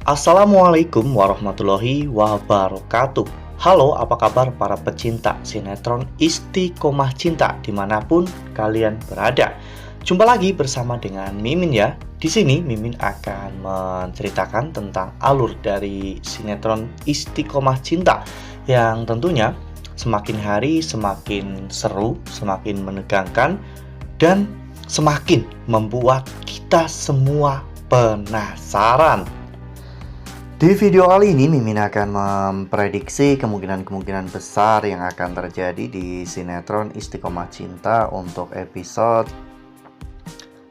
Assalamualaikum warahmatullahi wabarakatuh. Halo, apa kabar para pecinta sinetron Istiqomah Cinta dimanapun kalian berada? Jumpa lagi bersama dengan Mimin ya. Di sini Mimin akan menceritakan tentang alur dari sinetron Istiqomah Cinta yang tentunya semakin hari semakin seru, semakin menegangkan, dan semakin membuat kita semua penasaran. Di video kali ini Mimin akan memprediksi kemungkinan-kemungkinan besar yang akan terjadi di sinetron Istiqomah Cinta untuk episode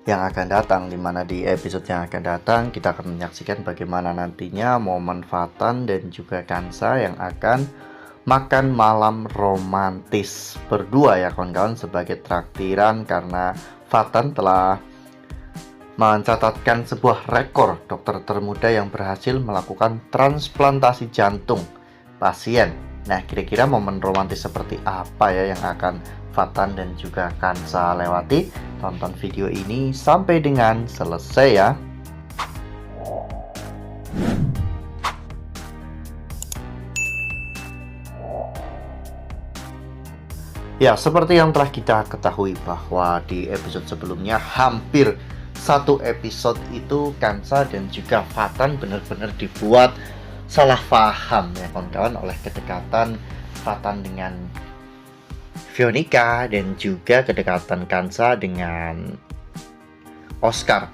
yang akan datang, dimana di episode yang akan datang kita akan menyaksikan bagaimana nantinya momen Fatan dan juga Kansa yang akan makan malam romantis berdua ya kawan-kawan, sebagai traktiran karena Fatan telah mencatatkan sebuah rekor dokter termuda yang berhasil melakukan transplantasi jantung pasien. Nah, kira-kira momen romantis seperti apa ya yang akan Fatan dan juga Kansa lewati? Tonton video ini sampai dengan selesai ya. Ya, seperti yang telah kita ketahui bahwa di episode sebelumnya hampir satu episode itu Kansa dan juga Fatan benar-benar dibuat salah paham ya kawan-kawan oleh kedekatan Fatan dengan Veronica dan juga kedekatan Kansa dengan Oscar.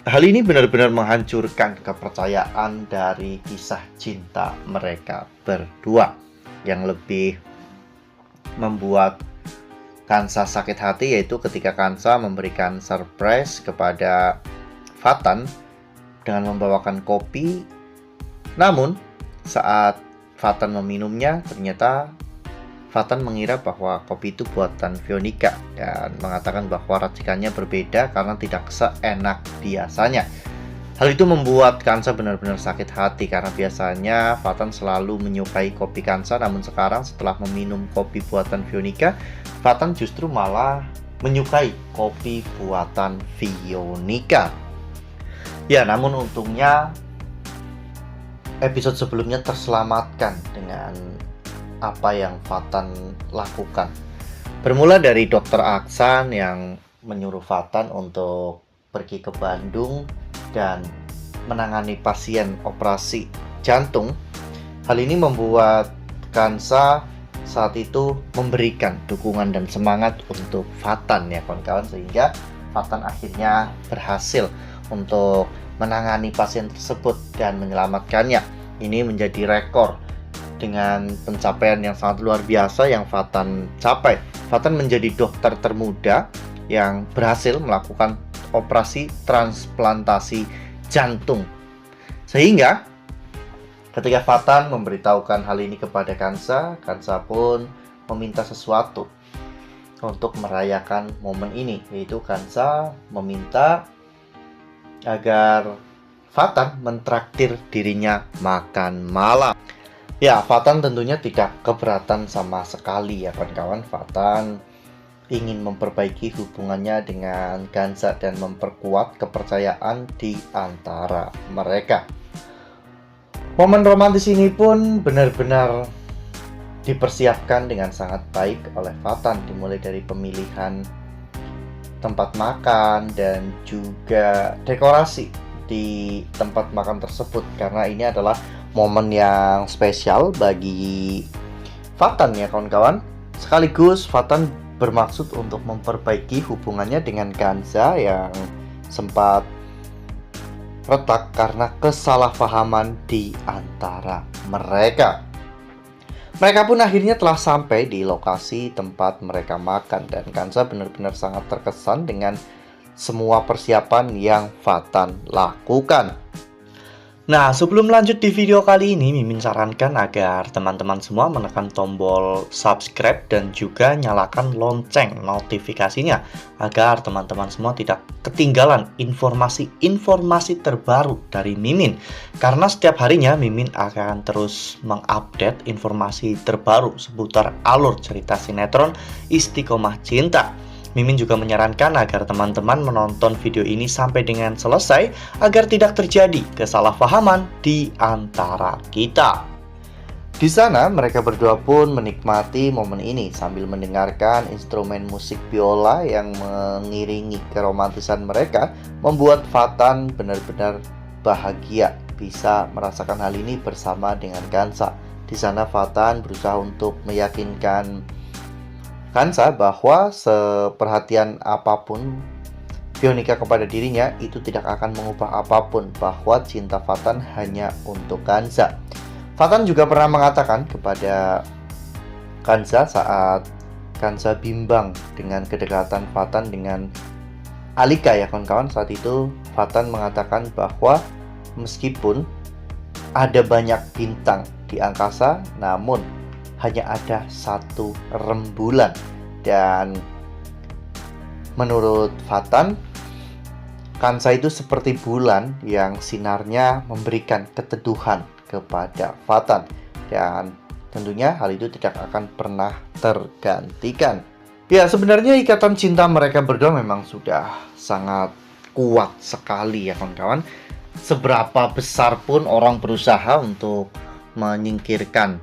Hal ini benar-benar menghancurkan kepercayaan dari kisah cinta mereka berdua, yang lebih membuat Kansa sakit hati yaitu ketika Kansa memberikan surprise kepada Fatan dengan membawakan kopi. Namun saat Fatan meminumnya, ternyata Fatan mengira bahwa kopi itu buatan Veronica dan mengatakan bahwa racikannya berbeda karena tidak seenak biasanya. Hal itu membuat Kansa benar-benar sakit hati karena biasanya Fatan selalu menyukai kopi Kansa, namun sekarang setelah meminum kopi buatan Veronica, Fatan justru malah menyukai kopi buatan Veronica. Ya, namun untungnya episode sebelumnya terselamatkan dengan apa yang Fatan lakukan. Bermula dari Dokter Aksan yang menyuruh Fatan untuk pergi ke Bandung dan menangani pasien operasi jantung. Hal ini membuat Kansa saat itu memberikan dukungan dan semangat untuk Fatan ya kawan-kawan, sehingga Fatan akhirnya berhasil untuk menangani pasien tersebut dan menyelamatkannya. Ini menjadi rekor dengan pencapaian yang sangat luar biasa yang Fatan capai. Fatan menjadi dokter termuda yang berhasil melakukan operasi transplantasi jantung. Sehingga ketika Fatan memberitahukan hal ini kepada Kansa, Kansa pun meminta sesuatu untuk merayakan momen ini, yaitu Kansa meminta agar Fatan mentraktir dirinya makan malam. Ya, Fatan tentunya tidak keberatan sama sekali ya kawan-kawan. Fatan ingin memperbaiki hubungannya dengan Kansa dan memperkuat kepercayaan di antara mereka. Momen romantis ini pun benar-benar dipersiapkan dengan sangat baik oleh Fatan, dimulai dari pemilihan tempat makan dan juga dekorasi di tempat makan tersebut, karena ini adalah momen yang spesial bagi Fatan ya kawan-kawan. Sekaligus Fatan bermaksud untuk memperbaiki hubungannya dengan Kansa yang sempat retak karena kesalahpahaman di antara mereka. Mereka pun akhirnya telah sampai di lokasi tempat mereka makan dan Kansa benar-benar sangat terkesan dengan semua persiapan yang Fatan lakukan. Nah, sebelum lanjut di video kali ini, Mimin sarankan agar teman-teman semua menekan tombol subscribe dan juga nyalakan lonceng notifikasinya agar teman-teman semua tidak ketinggalan informasi-informasi terbaru dari Mimin. Karena setiap harinya Mimin akan terus mengupdate informasi terbaru seputar alur cerita sinetron Istiqomah Cinta. Mimin juga menyarankan agar teman-teman menonton video ini sampai dengan selesai agar tidak terjadi kesalahpahaman di antara kita. Di sana mereka berdua pun menikmati momen ini sambil mendengarkan instrumen musik biola yang mengiringi keromantisan mereka, membuat Fatan benar-benar bahagia bisa merasakan hal ini bersama dengan Kansa. Di sana Fatan berusaha untuk meyakinkan Kansa bahwa seperhatian apapun Fionika kepada dirinya itu tidak akan mengubah apapun, bahwa cinta Fatan hanya untuk Kansa. Fatan juga pernah mengatakan kepada Kansa saat Kansa bimbang dengan kedekatan Fatan dengan Alika ya kawan-kawan. Saat itu Fatan mengatakan bahwa meskipun ada banyak bintang di angkasa, namun hanya ada satu rembulan. Dan menurut Fatan, Kansa itu seperti bulan yang sinarnya memberikan keteduhan kepada Fatan, dan tentunya hal itu tidak akan pernah tergantikan. Ya, sebenarnya ikatan cinta mereka berdua memang sudah sangat kuat sekali ya kawan-kawan. Seberapa besar pun orang berusaha untuk menyingkirkan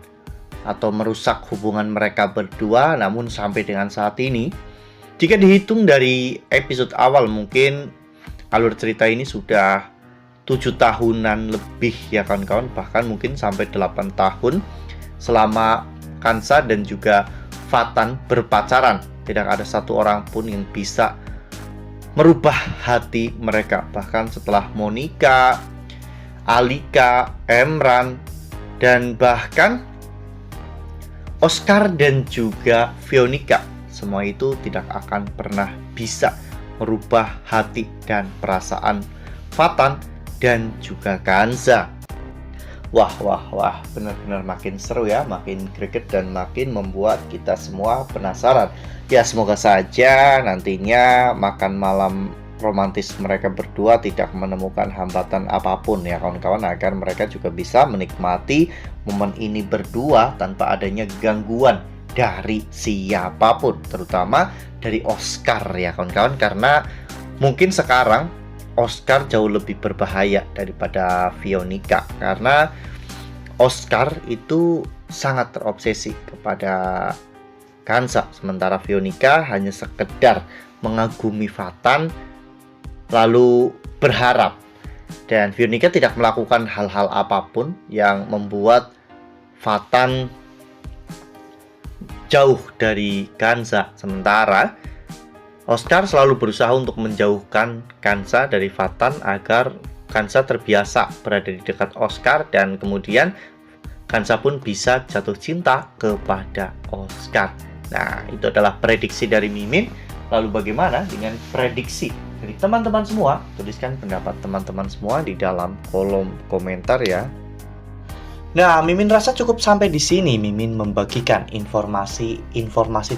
atau merusak hubungan mereka berdua, namun sampai dengan saat ini, jika dihitung dari episode awal, mungkin alur cerita ini sudah 7 tahunan lebih ya kawan-kawan, bahkan mungkin sampai 8 tahun selama Kansa dan juga Fatan berpacaran. Tidak ada satu orang pun yang bisa merubah hati mereka. Bahkan setelah Monica, Alika, Emran, dan bahkan Oscar dan juga Fionika, semua itu tidak akan pernah bisa merubah hati dan perasaan Fatan dan juga Kansa. Wah, benar-benar makin seru ya, makin greget dan makin membuat kita semua penasaran. Ya, semoga saja nantinya makan malam romantis mereka berdua tidak menemukan hambatan apapun ya kawan-kawan, agar mereka juga bisa menikmati momen ini berdua tanpa adanya gangguan dari siapapun, terutama dari Oscar ya kawan-kawan, karena mungkin sekarang Oscar jauh lebih berbahaya daripada Fionika, karena Oscar itu sangat terobsesi kepada Kansa, sementara Fionika hanya sekedar mengagumi Fatan lalu berharap, dan Fionika tidak melakukan hal-hal apapun yang membuat Fatan jauh dari Kansa. Sementara Oscar selalu berusaha untuk menjauhkan Kansa dari Fatan agar Kansa terbiasa berada di dekat Oscar, dan kemudian Kansa pun bisa jatuh cinta kepada Oscar. Nah, itu adalah prediksi dari Mimin. Lalu bagaimana dengan prediksi dari teman-teman semua? Tuliskan pendapat teman-teman semua di dalam kolom komentar ya. Nah, Mimin rasa cukup sampai di sini. Mimin membagikan informasi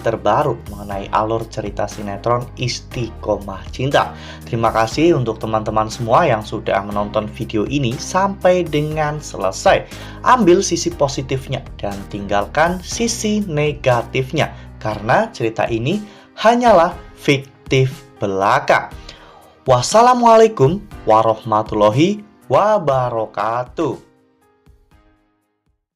terbaru mengenai alur cerita sinetron Istiqomah Cinta. Terima kasih untuk teman-teman semua yang sudah menonton video ini sampai dengan selesai. Ambil sisi positifnya dan tinggalkan sisi negatifnya, karena cerita ini hanyalah fiktif belaka. Wassalamualaikum warahmatullahi wabarakatuh.